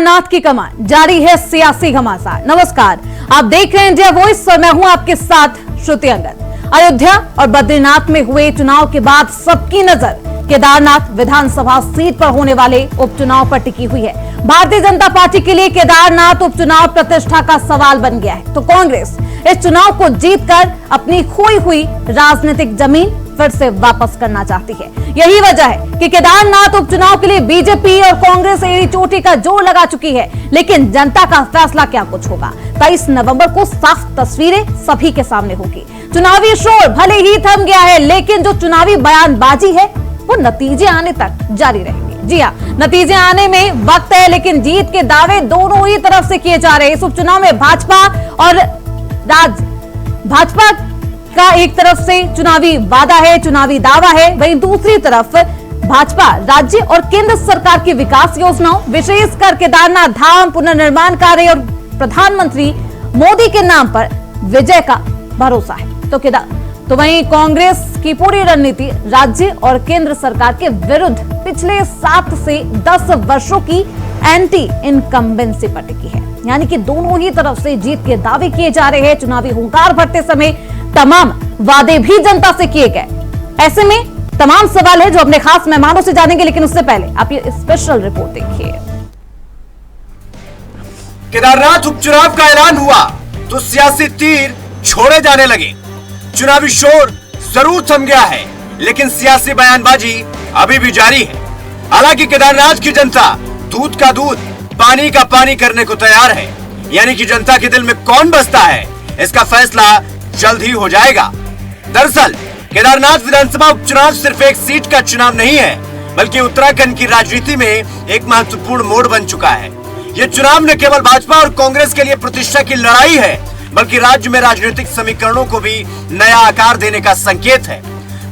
केदारनाथ की कमान, जारी है सियासी घमासान। नमस्कार, आप देख रहे हैं इंडिया वॉइस और मैं हूं आपके साथ श्रुति अंगद। अयोध्या और बद्रीनाथ में हुए चुनाव के बाद सबकी नजर केदारनाथ विधानसभा सीट पर होने वाले उपचुनाव पर टिकी हुई है। भारतीय जनता पार्टी के लिए केदारनाथ उपचुनाव प्रतिष्ठा का सवाल बन गया है, तो कांग्रेस इस चुनाव को जीतकर अपनी खोई हुई राजनीतिक जमीन फिर से वापस करना चाहती है। यही वजह है कि केदारनाथ उपचुनाव के लिए बीजेपी और कांग्रेस एड़ी चोटी का जोर लगा चुकी है। लेकिन जनता का फैसला क्या कुछ होगा, 23 नवंबर को साफ तस्वीरें सभी के सामने होगी। चुनावी शोर भले ही थम गया है, लेकिन जो चुनावी बयानबाजी है वो नतीजे आने तक जारी रहेंगे। जी हाँ, नतीजे आने में वक्त है, लेकिन जीत के दावे दोनों ही तरफ से किए जा रहे हैं। इस उपचुनाव में भाजपा और भाजपा का एक तरफ से चुनावी वादा है, चुनावी दावा है, वहीं दूसरी तरफ भाजपा राज्य और केंद्र सरकार की विकास योजनाओं, विशेषकर केदारनाथ धाम पुनर्निर्माण कार्य और प्रधानमंत्री मोदी के नाम पर विजय का भरोसा है। तो वहीं कांग्रेस की पूरी रणनीति राज्य और केंद्र सरकार के विरुद्ध पिछले 7 से 10 वर्षों की एंटी इनकम्बेंसी पर टिकी है। यानी कि दोनों ही तरफ से जीत के दावे किए जा रहे हैं। चुनावी हुंकार भरते समय तमाम वादे भी जनता से किए गए। ऐसे में तमाम सवाल है जो अपने खास मेहमानों से जानेंगे, लेकिन उससे पहले आप ये स्पेशल रिपोर्ट देखिए। केदारनाथ उपचुनाव का ऐलान हुआ तो सियासी तीर छोड़े जाने लगे। चुनावी शोर जरूर थम गया है, लेकिन सियासी बयानबाजी अभी भी जारी है। हालांकि केदारनाथ की जनता दूध का दूध पानी का पानी करने को तैयार है। यानी कि जनता के दिल में कौन बसता है, इसका फैसला जल्द ही हो जाएगा। दरअसल केदारनाथ विधानसभा उपचुनाव सिर्फ एक सीट का चुनाव नहीं है, बल्कि उत्तराखंड की राजनीति में एक महत्वपूर्ण मोड़ बन चुका है। ये चुनाव न केवल भाजपा और कांग्रेस के लिए प्रतिष्ठा की लड़ाई है, बल्कि राज्य में राजनीतिक समीकरणों को भी नया आकार देने का संकेत है।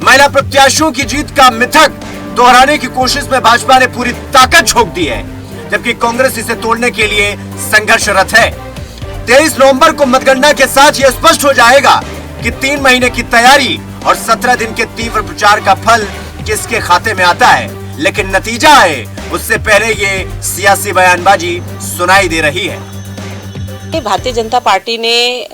महिला प्रत्याशियों की जीत का मिथक दोहराने की कोशिश में भाजपा ने पूरी ताकत झोंक दी है, जबकि कांग्रेस इसे तोड़ने के लिए संघर्षरत है। 23 नवंबर को मतगणना के साथ यह स्पष्ट हो जाएगा कि 3 महीने की तैयारी और 17 दिन के तीव्र प्रचार का फल किसके खाते में आता है। लेकिन नतीजा है, उससे पहले ये सियासी बयानबाजी सुनाई दे रही है। भारतीय जनता पार्टी ने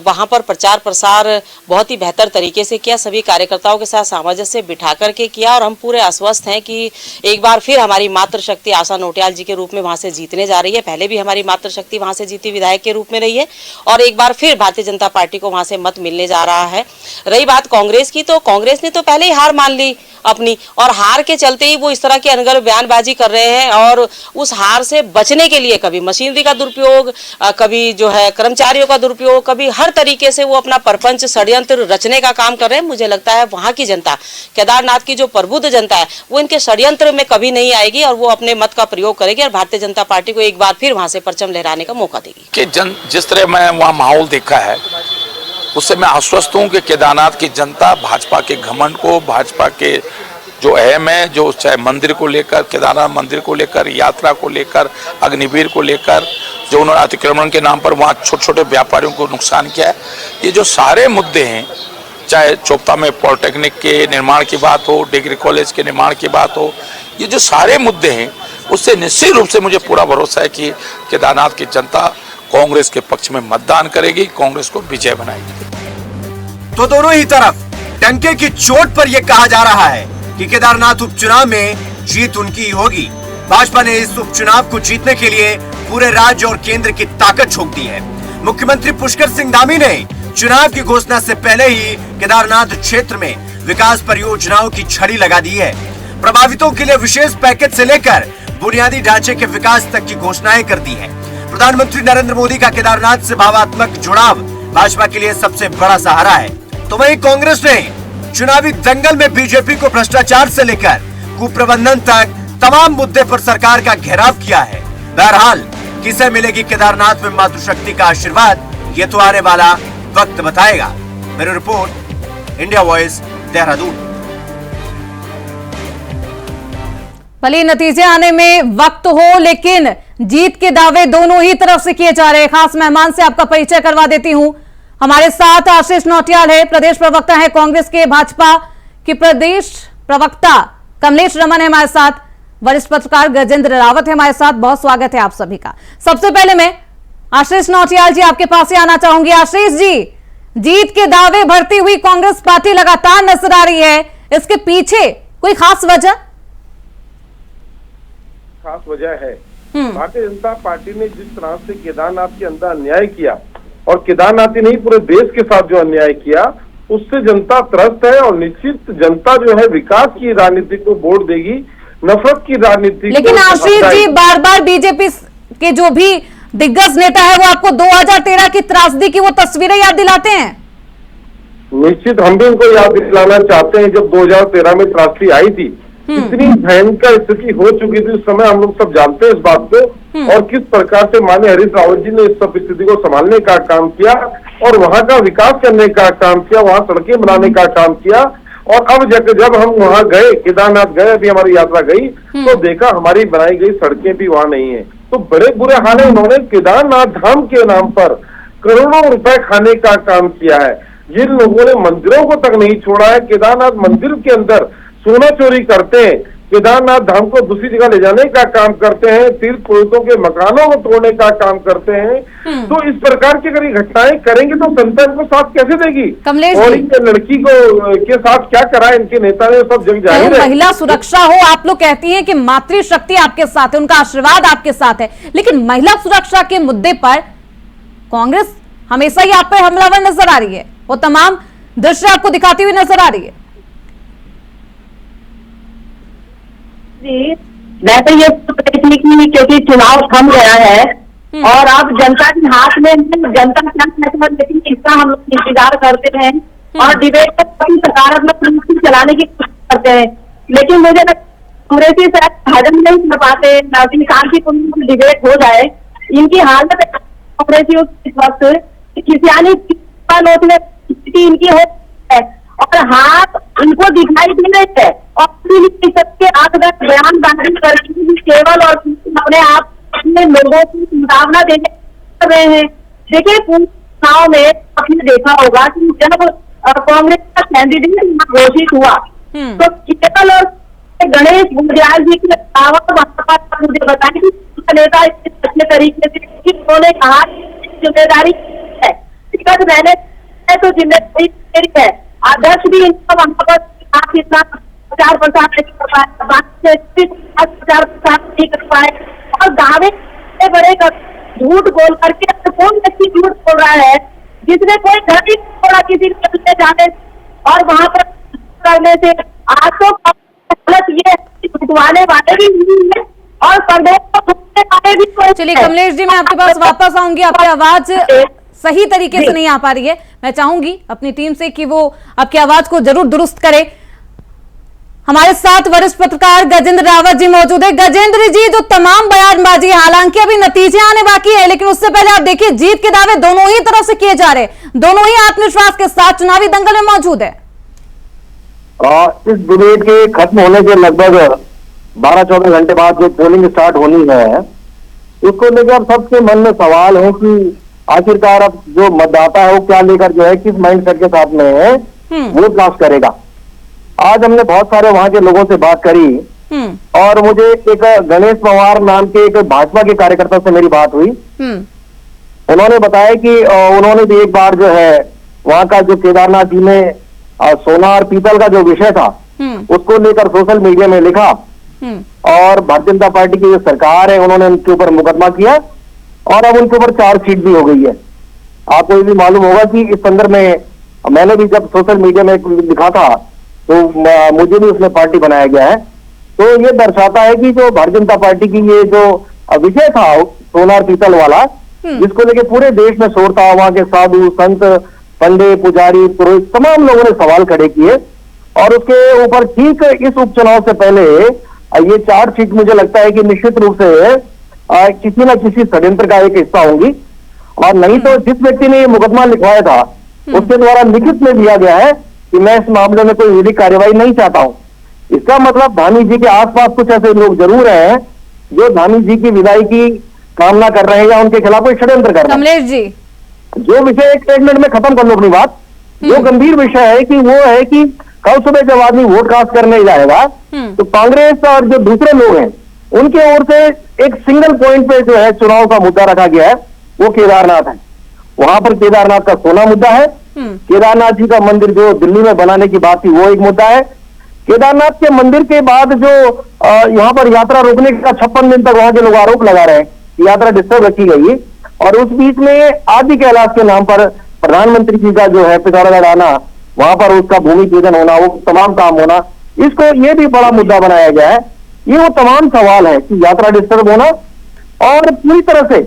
वहां पर प्रचार प्रसार बहुत ही बेहतर तरीके से किया, सभी कार्यकर्ताओं के साथ सामंजस्य बिठा करके किया और हम पूरे आश्वस्त हैं कि एक बार फिर हमारी मातृशक्ति आशा नोटियाल जी के रूप में वहां से जीतने जा रही है। पहले भी हमारी मातृशक्ति वहां से जीती विधायक के रूप में रही है और एक बार फिर भारतीय जनता पार्टी को वहां से मत मिलने जा रहा है। रही बात कांग्रेस की, तो कांग्रेस ने तो पहले ही हार मान ली अपनी, और हार के चलते ही वो इस तरह की अनगढ़ बयानबाजी कर रहे हैं। और उस हार से बचने के लिए कभी मशीनरी का दुरुपयोग, कभी जो है कर्मचारियों का दुरुपयोग, कभी हर तरीके से वो अपना परपंच षड्यंत्र रचने का काम कर रहे हैं। मुझे लगता है वहां की जनता, केदारनाथ की जो प्रबुद्ध जनता है, वो इनके षड्यंत्र में कभी नहीं आएगी और वो अपने मत का प्रयोग करेगी और भारतीय जनता पार्टी को एक बार फिर वहां से परचम लहराने का मौका देगी। कि जिस तरह मैं वहाँ माहौल देखा है, उससे मैं आश्वस्त हूँ कि केदारनाथ की जनता भाजपा के घमंड को, भाजपा के जो अहम है, जो चाहे मंदिर को लेकर, केदारनाथ मंदिर को लेकर, यात्रा को लेकर, अग्निवीर को लेकर, जो उन्होंने अतिक्रमण के नाम पर वहाँ छोटे छोटे व्यापारियों को नुकसान किया है, ये जो सारे मुद्दे हैं, चाहे चोपता में पॉलिटेक्निक के निर्माण की बात हो, डिग्री कॉलेज के निर्माण की बात हो, ये जो सारे मुद्दे हैं, उससे निश्चित रूप से मुझे पूरा भरोसा है कि केदारनाथ की जनता कांग्रेस के पक्ष में मतदान करेगी, कांग्रेस को विजय बनाएगी। तो दोनों ही तरफ डंके की चोट पर यह कहा जा रहा है कि केदारनाथ उपचुनाव में जीत उनकी ही होगी। भाजपा ने इस उपचुनाव को जीतने के लिए पूरे राज्य और केंद्र की ताकत झोंक दी है। मुख्यमंत्री पुष्कर सिंह धामी ने चुनाव की घोषणा से पहले ही केदारनाथ क्षेत्र में विकास परियोजनाओं की छड़ी लगा दी है। प्रभावितों के लिए विशेष पैकेज से लेकर बुनियादी ढांचे के विकास तक की घोषणाएं कर दी है। प्रधानमंत्री नरेंद्र मोदी का केदारनाथ से भावात्मक जुड़ाव भाजपा के लिए सबसे बड़ा सहारा है। तो वहीं कांग्रेस ने चुनावी दंगल में बीजेपी को भ्रष्टाचार से लेकर कुप्रबंधन तक तमाम मुद्दे पर सरकार का घेराव किया है। बहरहाल किसे मिलेगी केदारनाथ में मातृशक्ति का आशीर्वाद, ये तो आने वाला वक्त बताएगा। मेरी रिपोर्ट, इंडिया वॉइस, देहरादून। भले नतीजे आने में वक्त हो, लेकिन जीत के दावे दोनों ही तरफ से किए जा रहे हैं। खास मेहमान से आपका परिचय करवा देती हूं। हमारे साथ आशीष नौटियाल है, प्रदेश प्रवक्ता है कांग्रेस के। भाजपा के प्रदेश प्रवक्ता कमलेश रमन है हमारे साथ। वरिष्ठ पत्रकार गजेंद्र रावत है हमारे साथ। बहुत स्वागत है आप सभी का। सबसे पहले मैं आशीष नौटियाल जी आपके पास ही आना चाहूंगी। आशीष जी, जीत के दावे भरती हुई कांग्रेस पार्टी लगातार नजर आ रही है, इसके पीछे कोई खास वजह? खास वजह है भारतीय जनता पार्टी ने जिस तरह से केदारनाथ के अंदर अन्याय किया, और केदारनाथ ही नहीं पूरे देश के साथ जो अन्याय किया, उससे जनता त्रस्त है। और निश्चित जनता जो है विकास की राजनीति को वोट देगी, नफरत की राजनीति। लेकिन आशीष जी, बार बार बीजेपी के जो भी दिग्गज नेता है वो आपको 2013 की त्रासदी की वो तस्वीरें याद दिलाते हैं। निश्चित हम भी उनको याद दिलाना चाहते हैं, जब 2013 में त्रासदी आई थी, इतनी भयंकर स्थिति हो चुकी थी। उस समय हम लोग सब जानते हैं इस बात को, और किस प्रकार से माननीय हरीश रावत जी ने इस सब स्थिति को संभालने का काम किया और वहां का विकास करने का काम किया, वहां सड़कें बनाने का काम किया। और अब जब हम वहां गए, केदारनाथ गए, अभी हमारी यात्रा गई, तो देखा हमारी बनाई गई सड़कें भी वहां नहीं है। तो बड़े बुरे हाल है। उन्होंने केदारनाथ धाम के नाम पर करोड़ों रुपए खाने का काम किया है। जिन लोगों ने मंदिरों को तक नहीं छोड़ा है, केदारनाथ मंदिर के अंदर सोना चोरी करते हैं, केदारनाथ धाम को दूसरी जगह ले जाने का काम करते हैं, तीर्थ पुरोहितों के मकानों को तोड़ने का काम करते हैं। तो इस प्रकार की अगर घटनाएं करेंगे तो जनता इनको साथ कैसे देगी? और इनके लड़की को के साथ क्या करा इनके नेता ने, सब जग जाहिर है। महिला सुरक्षा हो, आप लोग कहती हैं कि मातृशक्ति आपके साथ है, उनका आशीर्वाद आपके साथ है, लेकिन महिला सुरक्षा के मुद्दे पर कांग्रेस हमेशा ही आप पे हमलावर नजर आ रही है, वो तमाम दृश्य आपको दिखाती हुई नजर आ रही है। जी, वैसे ये क्योंकि चुनाव थम गया है और अब जनता के हाथ में जनता क्या फैसला देती है इसका हम लोग इंतजार करते हैं और डिबेट को काफी सकारात्मक चलाने की कोशिश करते हैं। लेकिन मुझे कांग्रेसी शायद हजम नहीं कर पाते, शांतिपूर्ण डिबेट हो जाए। इनकी हालत कांग्रेसियों इस वक्त किसानी नोचने स्थिति इनकी हो है और हाथ उनको दिखाई दे रहे हैं और सबके आगत बयानबाजी करके केवल और अपने आप अपने लोगों को संभावना देने कर रहे हैं। देखिए, चुनाव में आपने देखा होगा कि जब कांग्रेस का कैंडिडेट घोषित हुआ तो केवल और गणेश गुंजाल जी के अलावा वहां पर मुझे बताया कि नेता अच्छे तरीके से उन्होंने कहा जिम्मेदारी है, टिकट रहने तो जिम्मेदारी मेरी है। अध्यक्ष भी इनका वहां पर इतना प्रचार प्रसार नहीं कर पाए और दावे बड़े झूठ बोल करके कौन व्यक्ति झूठ बोल रहा है जिसने कोई घर ही थोड़ा किसी ने जाने और वहां पर करने से आज तो गलत ये छुटवाने वाले भी नहीं है और प्रदेश को छुटने वाले भी। चलिए कमलेश जी, मैं आपके पास वापस आऊंगी, आपकी आवाज सही तरीके से नहीं आ पा रही है। मैं चाहूंगी अपनी टीम से कि वो आपकी आवाज को जरूर दुरुस्त करे। हमारे साथ वरिष्ठ पत्रकार गजेंद्र रावत जी मौजूद है। गजेंद्र जी, जो तमाम बयानबाजी, हालांकि अभी नतीजे आने बाकी है, लेकिन उससे पहले आप देखिए जीत के दावे दोनों ही तरफ से किए जा रहे हैं, दोनों ही आत्मविश्वास के साथ चुनावी दंगल में मौजूद है। इस डिबेट के खत्म होने के लगभग 12-14 घंटे बाद जो पोलिंग स्टार्ट होनी है, उसको लेकर अब सबके मन में सवाल है कि आखिरकार अब जो मतदाता है वो क्या लेकर जो है किस माइंडसेट के साथ में वोट कास्ट करेगा। आज हमने बहुत सारे वहां के लोगों से बात करी और मुझे एक गणेश पवार नाम के एक भाजपा के कार्यकर्ता से मेरी बात हुई। उन्होंने बताया कि उन्होंने भी एक बार जो है वहां का जो केदारनाथ जी में सोना और पीतल का जो विषय था उसको लेकर सोशल मीडिया में लिखा और भारतीय जनता पार्टी की जो सरकार है उन्होंने उनके ऊपर मुकदमा किया और अब उनके ऊपर चार्जशीट भी हो गई है। आपको ये भी मालूम होगा कि इस संदर्भ में मैंने भी जब सोशल मीडिया में लिखा था तो मुझे भी उसमें पार्टी बनाया गया है। तो ये दर्शाता है कि जो भारतीय जनता पार्टी की ये जो विषय था सोना और पीतल वाला, जिसको लेके पूरे देश में शोर था, वहां के साधु संत पंडे पुजारी पुरोहित तमाम लोगों ने सवाल खड़े किए और उसके ऊपर ठीक इस उपचुनाव से पहले ये चार्जशीट मुझे लगता है कि निश्चित रूप से किसी न किसी षड्यंत्र का एक हिस्सा होंगी। और नहीं तो जिस व्यक्ति ने ये मुकदमा लिखवाया था उसके द्वारा लिखित में दिया गया है कि मैं इस मामले में कोई विधिक कार्रवाई नहीं चाहता हूं। इसका मतलब धामी जी के आसपास कुछ ऐसे लोग जरूर हैं जो धामी जी की विदाई की कामना कर रहे हैं या उनके खिलाफ कोई षड्यंत्र कर रहे हैं। कमलेश जी, जो विषय एक मिनट में खत्म कर लो अपनी बात, जो गंभीर विषय है कि वो है कि कल सुबह जब आदमी वोट कास्ट करने जाएगा तो कांग्रेस और जो दूसरे लोग हैं उनके ओर से एक सिंगल पॉइंट पे जो है चुनाव का मुद्दा रखा गया है, वो केदारनाथ है। वहां पर केदारनाथ का सोना मुद्दा है। केदारनाथ जी का मंदिर जो दिल्ली में बनाने की बात थी, वो एक मुद्दा है। केदारनाथ के मंदिर के बाद जो यहाँ पर यात्रा रोकने का 56 दिन तक वहां के लोग आरोप लगा रहे हैं, यात्रा डिस्टर्ब रखी गई। और उस बीच में आदि कैलाश के नाम पर प्रधानमंत्री जी का जो है पिथौरागढ़ आना, वहां पर उसका भूमि पूजन होना, वो तमाम काम होना, इसको ये भी बड़ा मुद्दा बनाया गया है। ये वो तमाम सवाल है कि यात्रा डिस्टर्ब होना और पूरी तरह से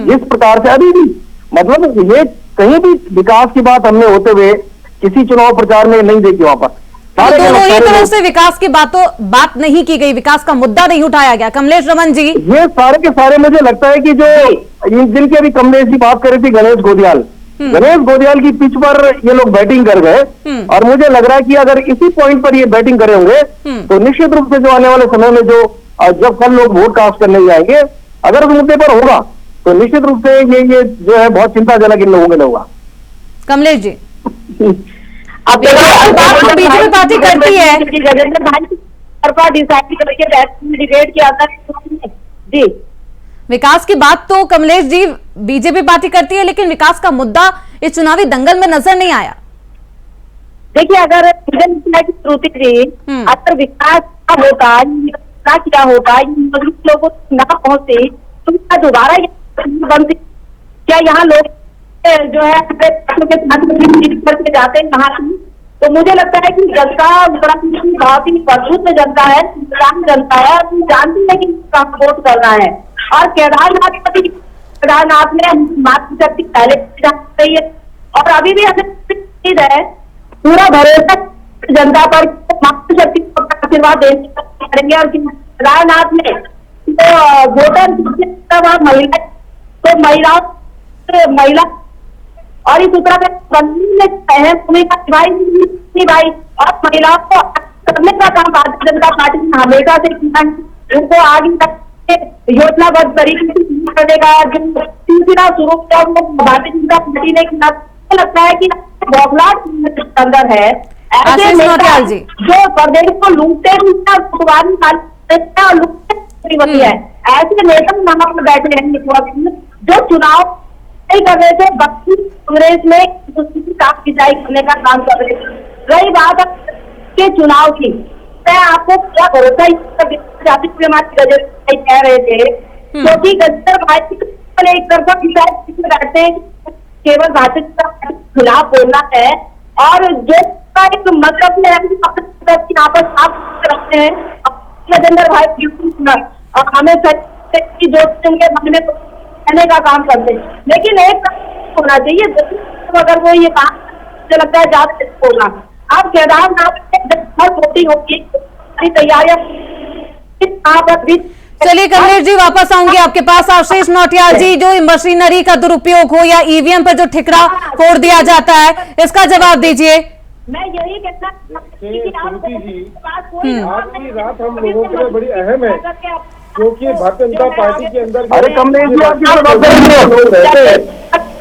जिस प्रकार से अभी भी मतलब ये कहीं भी विकास की बात हमने होते हुए किसी चुनाव प्रचार में नहीं देखी। वहां पर तो दोनों ही तरफ से विकास की बात नहीं की गई, विकास का मुद्दा नहीं उठाया गया। कमलेश रमन जी, ये सारे के सारे मुझे लगता है कि जो जिनकी अभी कमलेश जी बात कर रही थी, गणेश गोदियाल की पिच पर ये लोग बैटिंग कर गए। और मुझे लग रहा है कि अगर इसी पॉइंट पर ये बैटिंग करे होंगे तो निश्चित रूप से जो आने वाले समय में जो जब कल लोग वोट कास्ट करने जाएंगे, अगर उस मुद्दे पर होगा तो निश्चित रूप से ये जो है बहुत चिंताजनक इन लोगों के लिए होगा। कमलेश जी, अब बीजेपी पार्टी करती है गजेंद्र भाई डिसाइड करके डिबेट किया था जी। विकास की बात तो कमलेश जी बीजेपी पार्टी करती है, लेकिन विकास का मुद्दा इस चुनावी दंगल में नजर नहीं आया। देखिए, अगर श्रुति जी अगर विकास का होता, क्या होता, लोगों ना पहुंचे तो क्या दोबारा बनती? क्या यहाँ लोग जो है करके जाते हैं कहाँ? तो मुझे लगता है कि जनता बहुत ही मजबूत जनता है, जनता है, जानती है कि वोट कर रहा है। और केदारनाथ में मातृशक्ति पहले रही है और अभी भी हमें है पूरा भरोसा जनता पर, मातृशक्ति को आशीर्वाद देंगे। और केदारनाथ में तो वोटर महिला, तो महिला और इस उत्तराखंड में अहम भूमिका निभाई और महिलाओं को करने का काम भारतीय जनता पार्टी ने हमेशा से किया। उनको आगे तक योजनाबद्ध तरीके से करने का जो सिलसिला शुरू किया वो भारतीय जनता पार्टी ने किया। मुझे लगता है कि बौखलाहट अंदर है ऐसे नेता जो प्रदेश को लूटते है, ऐसे नेता वहां पर बैठे हैं जो चुनाव नहीं कर रहे थे, बल्कि कांग्रेस में काम खिंचाई करने का काम कर रहे थे। रही बात के चुनाव की, मैं आपको क्या भरोसा कह रहे थे, क्योंकि गजेंद्र भाई एक तरफा बैठते हैं केवल भारतीय जनता पार्टी के खिलाफ बोलना है और जो एक मतलब यहाँ पर साफ रखते हैं गजेंद्र भाई और हमें जो उनके मन में कहने का काम करते हैं। लेकिन एक होना चाहिए, अगर वो ये काम मुझे लगता है ज्यादा होगा। अब केदारनाथ वोटिंग होगी, तैयारियां चलिए कमलेश जी, वापस आऊंगी आपके पास। आशीष नौटियाल जी, जो मशीनरी का दुरुपयोग हो या ईवीएम पर जो ठिकरा फोड़ दिया जाता है, इसका जवाब दीजिए। मैं यही कहना आपकी रात हम लोगों के लिए बड़ी अहम है, क्योंकि भारतीय जनता पार्टी के अंदर अरे कमलेश जी आपकी लोग रहते हैं,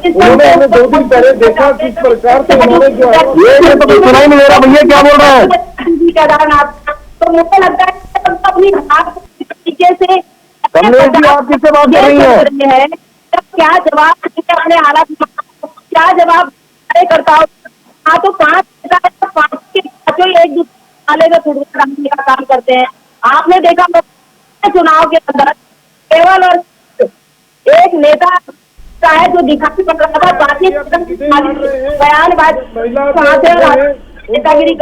उन्होंने हमें 2 दिन पहले देखा किस प्रकार से उन्होंने जो है ये तो सुनाई नहीं दे रहा, भैया क्या बोल रहा है? केदारनाथ तो मुझे लगता है अपनी तरीके से कमलेश जी आप किससे बात कर रही हैं? क्या जवाब अपने हालात, क्या जवाब करता हूँ? हाँ, तो 5 एक दूसरे वाले में फुटबॉल का काम करते हैं। आपने देखा चुनाव के अंदर केवल और एक नेता का है जो दिखाई पड़ रहा था, बाकी बयान नेतागिरी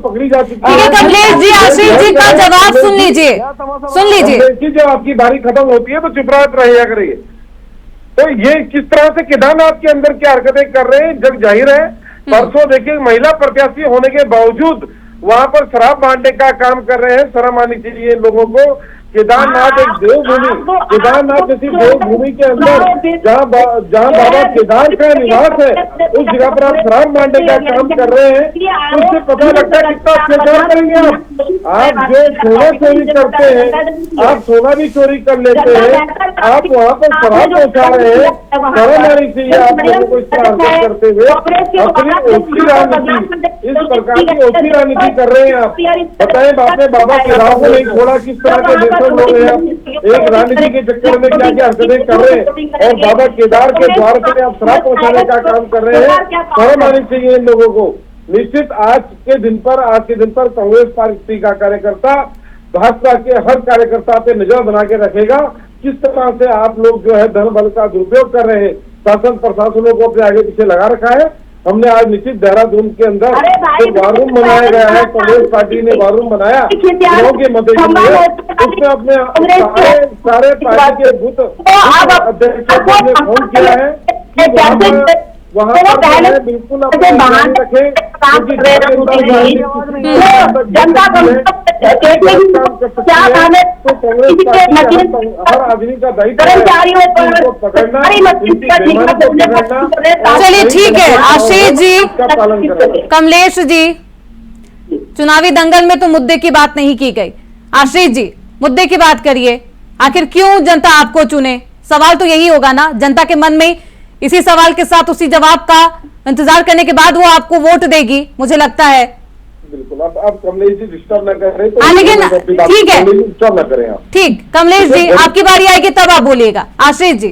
पकड़ी जा चुकी है। कमलेश जी, आशीष जी का जवाब सुन लीजिए। जब आपकी बारी खत्म होती है तो चुप रहिया करिए। तो ये किस तरह से केदारनाथ के अंदर क्या हरकतें कर रहे हैं, जग जाहिर है। परसों देखिए, महिला प्रत्याशी होने के बावजूद वहां पर शराब बांटने का काम कर रहे हैं। शर्म आनी चाहिए लोगों को। केदारनाथ एक देवभूमि, केदारनाथ जैसी देवभूमि के अंदर जहाँ बाबा केदार का निवास है, उस जगह पर आप शराब बांटने का काम कर रहे हैं, तो उससे पता लगता है कितना अत्याचार करेंगे आप जो सोना चोरी करते हैं, आप सोना भी चोरी कर लेते हैं, आप वहाँ पर शराब पहुँचा रहे हैं। शर्म आनी चाहिए आप लोगों को इस तरह हरकत करते हुए। अपनी ओछी राजनीति, इस प्रकार की ओछी राजनीति कर रहे हैं आप। बताएं, बाबा केदार को नहीं छोड़ा, किस तरह के बेसर लोग हैं आप, एक राजनीति के चक्कर में क्या क्या हरकतें कर रहे हैं, और बाबा केदार के द्वार से आप शराब पहुंचाने का काम कर रहे हैं। शर्म आनी चाहिए इन लोगों को। निश्चित आज के दिन पर कांग्रेस पार्टी का कार्यकर्ता भाजपा के हर कार्यकर्ता पे नजर बना के रखेगा, किस तरह से आप लोग जो है धन बल का दुरुपयोग कर रहे हैं। शासन प्रशासनों को अपने आगे पीछे लगा रखा है। हमने आज निश्चित देहरादून के अंदर जो वार रूम बनाया गया है, कांग्रेस पार्टी ने वार रूम बनाया चुनाव के मद्देनजर, उसमें अपने सारे पार्टी के बूथ अध्यक्षों ने फोन किया है कि वहाँ पर बिल्कुल अपने रखें, जनता हर आदमी का दायित्व पकड़ना। चलिए ठीक है आशीष जी, कमलेश जी, चुनावी दंगल में तो मुद्दे की बात नहीं की गई। आशीष जी, मुद्दे की बात करिए, आखिर क्यों जनता आपको चुने? सवाल तो यही होगा ना जनता के मन में। इसी सवाल के साथ उसी जवाब का इंतजार करने के बाद वो आपको वोट देगी, मुझे लगता है। बिल्कुल। अब कमलेश जी डिस्टर्ब न कर रहे तो लेकिन ठीक है, डिस्टर्ब न करें आप। ठीक, कमलेश जी आपकी बारी आएगी तब आप बोलिएगा। आशीष जी,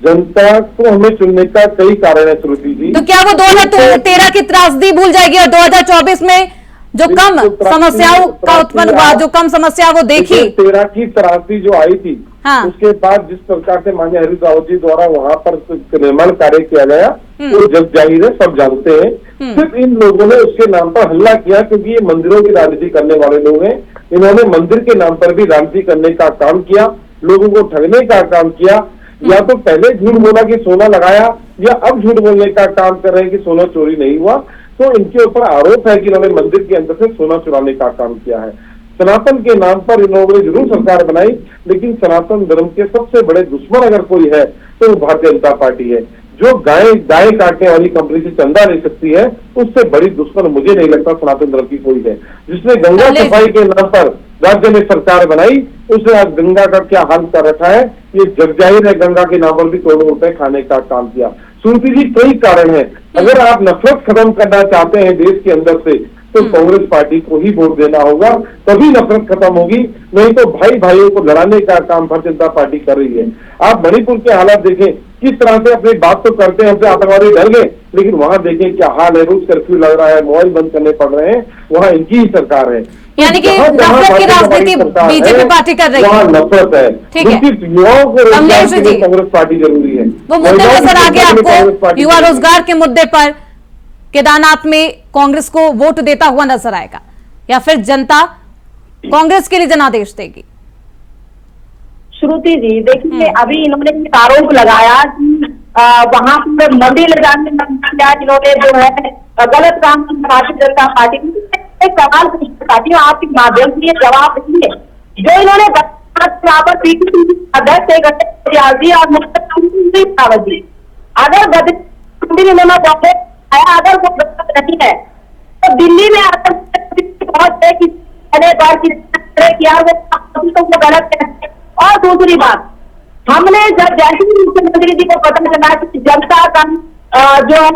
जनता को हमें चुनने का कई कारण है श्रुति जी। तो क्या वो 2013 की त्रासदी भूल जाएगी और 2024 में जो कम समस्याओं का उत्पन्न हुआ, जो कम समस्या वो देखी? 13 की त्रासदी जो आई थी, हाँ। उसके बाद जिस प्रकार से माननीय हरीश रावत जी द्वारा वहाँ पर निर्माण कार्य किया गया, वो जग जाहिर है, सब जानते हैं। सिर्फ इन लोगों ने उसके नाम पर हल्ला किया क्योंकि ये मंदिरों की राजनीति करने वाले लोग हैं। इन्होंने मंदिर के नाम पर भी राजनीति करने का काम किया, लोगों को ठगने का काम किया। या तो पहले झूठ बोला कि सोना लगाया, या अब झूठ बोलने का काम कर रहे हैं कि सोना चोरी नहीं हुआ। तो इनके ऊपर आरोप है कि इन्होंने मंदिर के अंदर से सोना चुराने का काम किया है। सनातन के नाम पर इन लोगों ने जरूर सरकार बनाई, लेकिन सनातन धर्म के सबसे बड़े दुश्मन अगर कोई है तो वो भारतीय जनता पार्टी है। जो गाय काटने वाली कंपनी से चंदा ले सकती है, उससे बड़ी दुश्मन मुझे नहीं लगता सनातन धर्म की कोई है। जिसने गंगा सफाई के नाम पर राज्य में सरकार बनाई, उसने आज गंगा का क्या हाल कर रखा है, ये जग जाहिर है। गंगा के नाम पर भी करोड़ों रुपए खाने का काम किया। सुनती जी, कई कारण है। अगर आप नफरत खत्म करना चाहते हैं देश के अंदर से, तो कांग्रेस पार्टी को ही वोट देना होगा, तभी नफरत खत्म होगी। नहीं तो भाई भाइयों को लड़ाने का काम भारतीय जनता पार्टी कर रही है। आप मणिपुर के हालात देखें, किस तरह से अपनी बात तो करते हैं, हमसे आतंकवादी डर गए, लेकिन वहां देखें क्या हाल है। रोज कर्फ्यू लग रहा है, मोबाइल बंद करने पड़ रहे हैं, वहाँ इनकी ही सरकार है। यानी कि नफरत की राजनीति बीजेपी पार्टी कर रही है। वहाँ नफरत है। ठीक है, युवाओं को रोजगार के लिए कांग्रेस पार्टी जरूरी है। वो मुद्दे नजर आ गया आपको, युवा रोजगार के मुद्दे पर केदारनाथ में कांग्रेस को वोट देता हुआ नजर आएगा, या फिर जनता कांग्रेस के लिए जनादेश देगी? श्रुति जी, देखिए अभी इन्होंने आरोप लगाया कि वहां पर मंदिर ले जाने इन्होंने जो है गलत काम भारतीय जनता पार्टी एक सवाल पूछती हूँ आपके माध्यम से जवाब दीजिए। जो इन्होंने अध्यक्ष और मुख्यमंत्री अगर मंदिर इन्होंने अगर वो नहीं है तो दिल्ली में वो गलत है। और दूसरी बात, हमने जब जैसे ही मुख्यमंत्री जी को पता चला कि जनता का जो है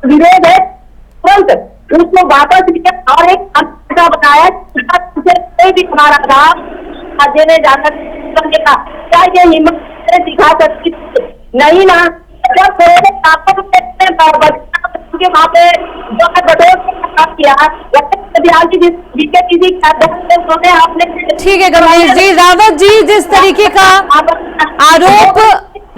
विरोध है, तुरंत उसको वापस लिया और एक बनाया कोई भी हमारा काम राज्य में जाकर क्या ये हिम्मत दिखा सकती नहीं ना। जब वहाँ पे जो किया ठीक है कमलेश जी। रावत जी, जिस तरीके का आरोप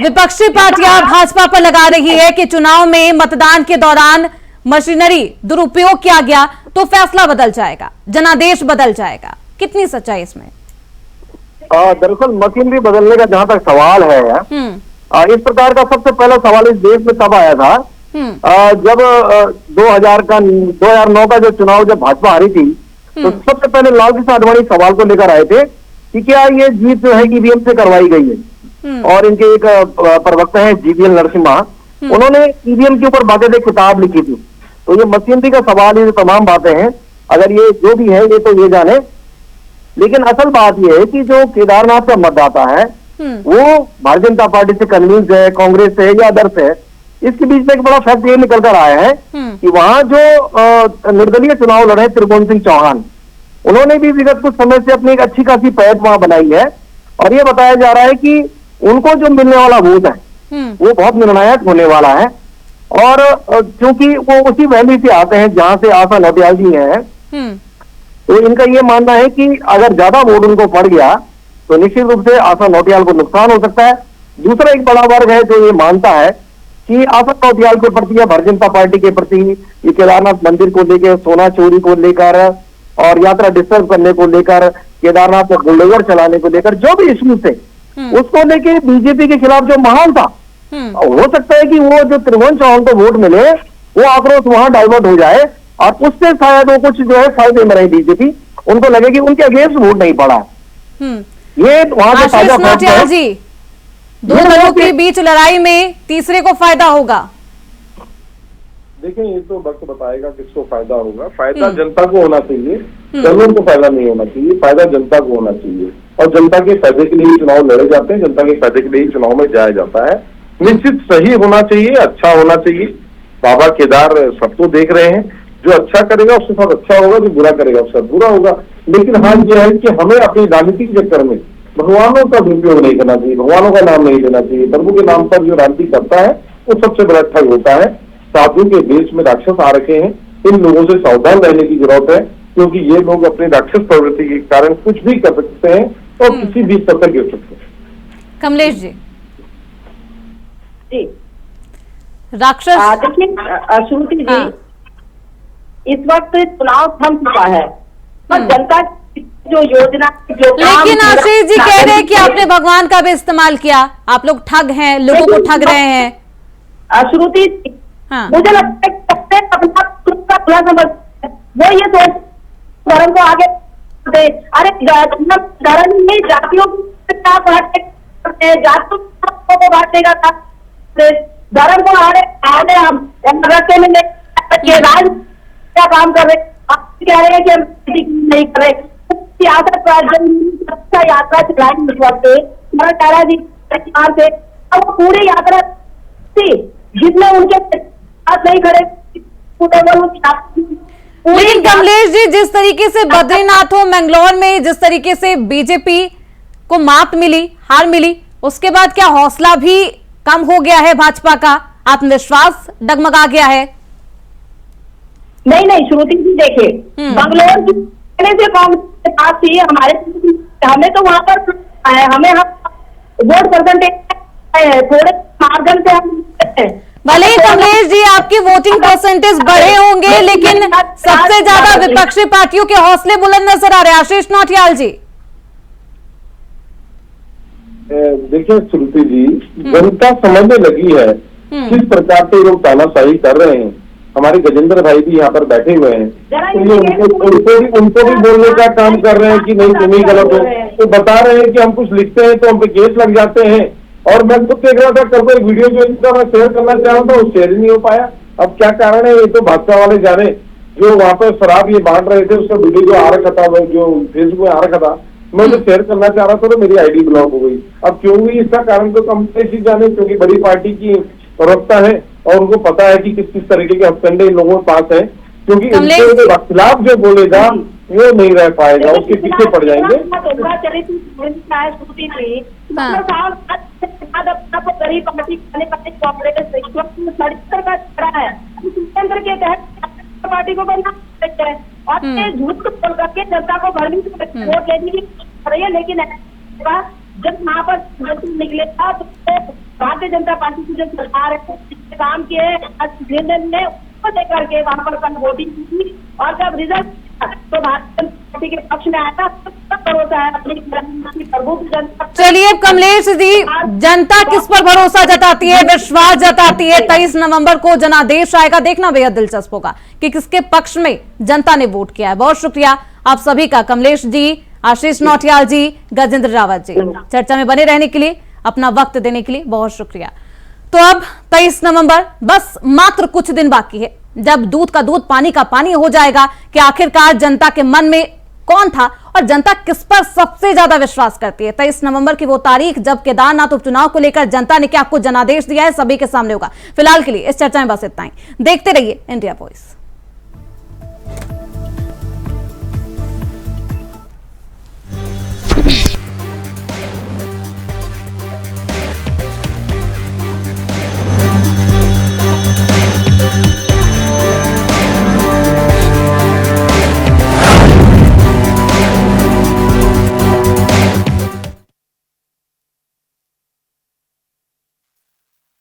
विपक्षी पार्टियां भाजपा पर लगा रही है कि चुनाव में मतदान के दौरान मशीनरी दुरुपयोग किया गया तो फैसला बदल जाएगा, जनादेश बदल जाएगा, कितनी सच्चाई इसमें? दरअसल मशीनरी बदलने का जहां तक सवाल है, इस प्रकार का सबसे पहला सवाल इस देश में तब आया था जब 2009 का जो चुनाव जब भाजपा हारी थी, तो सबसे पहले लाल कृष्ण आडवाणी सवाल को लेकर आए थे कि क्या ये जीत जो है ईवीएम से करवाई गई है। और इनके एक प्रवक्ता है जीवीएल नरसिम्हा, उन्होंने ईवीएम के ऊपर बाकायदा किताब लिखी थी। तो ये मशीनरी का सवाल, ये तमाम बातें हैं, अगर ये जो भी है ये तो ये जाने, लेकिन असल बात ये है कि जो केदारनाथ का मतदाता है वो भारतीय जनता पार्टी से कन्विंस है, कांग्रेस से या अदर से। इसके बीच में एक बड़ा फैक्ट ये निकल कर आया है कि वहां जो निर्दलीय चुनाव लड़े त्रिभुवन सिंह चौहान, उन्होंने भी विगत कुछ समय से अपनी एक अच्छी खासी पैठ वहां बनाई है। और ये बताया जा रहा है कि उनको जो मिलने वाला वोट है वो बहुत निर्णायक होने वाला है। और क्योंकि वो उसी वैली से आते हैं जहां से आशा नौटियाल जी हैं, तो इनका ये मानना है कि अगर ज्यादा वोट उनको पड़ गया तो निश्चित रूप से आशा नौटियाल को नुकसान हो सकता है। दूसरा एक बड़ा वर्ग है जो ये मानता है कि आशा नौटियाल के प्रति या भारतीय जनता पार्टी के प्रति ये केदारनाथ मंदिर को लेकर, सोना चोरी को लेकर और यात्रा डिस्टर्ब करने को लेकर, केदारनाथ में बुलडोजर चलाने को लेकर जो भी इश्यू थे उसको लेके बीजेपी के खिलाफ जो माहौल था, हो सकता है कि वो जो त्रिभुवन चौहान को वोट मिले वो आक्रोश वहां डाइवर्ट हो जाए और उससे शायद वो कुछ जो है फायदे में रहे बीजेपी, उनको लगे कि उनके अगेंस्ट वोट नहीं पड़ा। ये वहां के आशीष नौटियाल जी, दो दलों के बीच लड़ाई में तीसरे को फायदा होगा। देखिए, ये तो वक्त बताएगा किसको फायदा होगा। फायदा जनता को होना चाहिए, दलों को फायदा नहीं होना चाहिए, फायदा जनता को होना चाहिए। और जनता के फायदे के लिए चुनाव लड़े जाते हैं, जनता के फायदे के लिए चुनाव में जाया जाता है। निश्चित सही होना चाहिए, अच्छा होना चाहिए। बाबा केदार सबको देख रहे हैं, जो अच्छा करेगा उसके साथ अच्छा होगा, जो बुरा करेगा उसके साथ बुरा होगा। लेकिन हाँ ये है कि हमें अपनी राजनीतिक चक्कर में भगवानों का दुरुपयोग नहीं करना चाहिए, भगवानों का नाम नहीं लेना चाहिए। प्रभु के नाम पर जो राजनीति करता है वो सबसे बड़ा ठग होता है। साधु के देश में राक्षस आ रखे हैं, इन लोगों से सावधान रहने की जरूरत है, क्योंकि ये लोग अपने राक्षस प्रवृत्ति के कारण कुछ भी कर सकते हैं और किसी भी स्तर तक गिर सकते हैं। कमलेश जी, जी राक्षस देखिए श्रुति जी, हाँ। इस वक्त चुनाव थम चुका है और जनता की जो योजना जो काम लेकिन आशीष जी कह रहे हैं कि आपने भगवान का भी इस्तेमाल किया, आप लोग ठग हैं, लोगों को ठग रहे हैं। श्रुति, हाँ। मुझे लगता है कि अपना खुद का खुला समझ वो ये सोच धर्म को आगे दे। अरे धर्म में जातियों को क्या बांटते हैं, जातियों को बांटने का धर्म को आगे हम रस्ते में राज क्या काम कर रहे, आप कह रहे हैं कि हम नहीं कर रहे। यात्रा चलाई इस वक्त तारा जी से, अब पूरी यात्रा थी जिसमें उनके साथ नहीं खड़े। लेकिन कमलेश जी, जिस तरीके से बद्रीनाथ हो मैंगलोर में जिस तरीके से बीजेपी को मात मिली, हार मिली, उसके बाद क्या हौसला भी कम हो गया है भाजपा का, आत्मविश्वास डगमगा गया है? नहीं श्रुति जी, देखिए बंगलोर से कांग्रेस के पास थी हमें तो वहां पर हमें वोट परसेंटेज थोड़े मार्जिन से हम भले ही कमलेश जी आपकी वोटिंग परसेंटेज बढ़े होंगे, लेकिन सबसे ज्यादा विपक्षी पार्टियों के हौसले बुलंद नजर आ रहे हैं। आशीष नौटियाल जी, देखिए श्रुति जी, जनता समझने लगी है किस प्रकार से लोग तानाशाही कर रहे हैं। हमारे गजेंद्र भाई भी यहाँ पर बैठे हुए हैं, तो उनको भी बोलने का काम कर रहे हैं कि नहीं तुम ही गलत हो। तो बता रहे हैं कि हम कुछ लिखते हैं तो हम पे केस लग जाते हैं। और मैं खुद देख रहा था कल को एक वीडियो जो इनका मैं शेयर करना चाह रहा था, वो शेयर ही नहीं हो पाया। अब क्या कारण है ये तो भाजपा वाले जाने। जो वहाँ पर शराब ये बांट रहे थे उसका वीडियो जो आ रखा था, जो फेसबुक में आ रखा था, मैं जो शेयर करना चाह रहा था तो मेरी आईडी ब्लॉक हो गई। अब क्यों हुई इसका कारण तो कमलेश ही जाने, क्योंकि बड़ी पार्टी की प्रवक्ता है और उनको पता है कि किस किस तरीके के हथकंडे इन लोगों के पास है। क्योंकि इनके खिलाफ जो बोलेगा वो नहीं रह पाएगा, उसके पीछे पड़ जाएंगे। गरीब पार्टी पार्टी को बनना और झूठ को बोल करके जनता को घर में वोट लेने की रही है। लेकिन जब वहाँ पर निकलेगा तो भारतीय जनता पार्टी की जो सरकार है काम किए ने उसको लेकर के वहाँ पर वोटिंग की और जब रिजल्ट तो भारतीय जनता पार्टी के पक्ष में आया भरोसा है अपनी प्रभु जनता। चलिए कमलेश जी, जनता किस पर भरोसा जताती है, विश्वास जताती है? 23 नवंबर को जनादेश आएगा, देखना बेहद दिलचस्प होगा कि किसके पक्ष में जनता ने वोट किया है। बहुत शुक्रिया आप सभी का। कमलेश जी आशीष नौटियाल जी, गजेंद्र रावत जी, चर्चा में बने रहने के लिए, अपना वक्त देने के लिए बहुत शुक्रिया। तो अब 23 नवंबर, बस मात्र कुछ दिन बाकी है, जब दूध का दूध पानी का पानी हो जाएगा कि आखिरकार जनता के मन में कौन था और जनता किस पर सबसे ज्यादा विश्वास करती है। 23 नवंबर की वो तारीख जब केदारनाथ उपचुनाव को लेकर जनता ने क्या कुछ जनादेश दिया है, सभी के सामने होगा। फिलहाल के लिए इस चर्चा में बस इतना ही। देखते रहिए इंडिया वॉइस।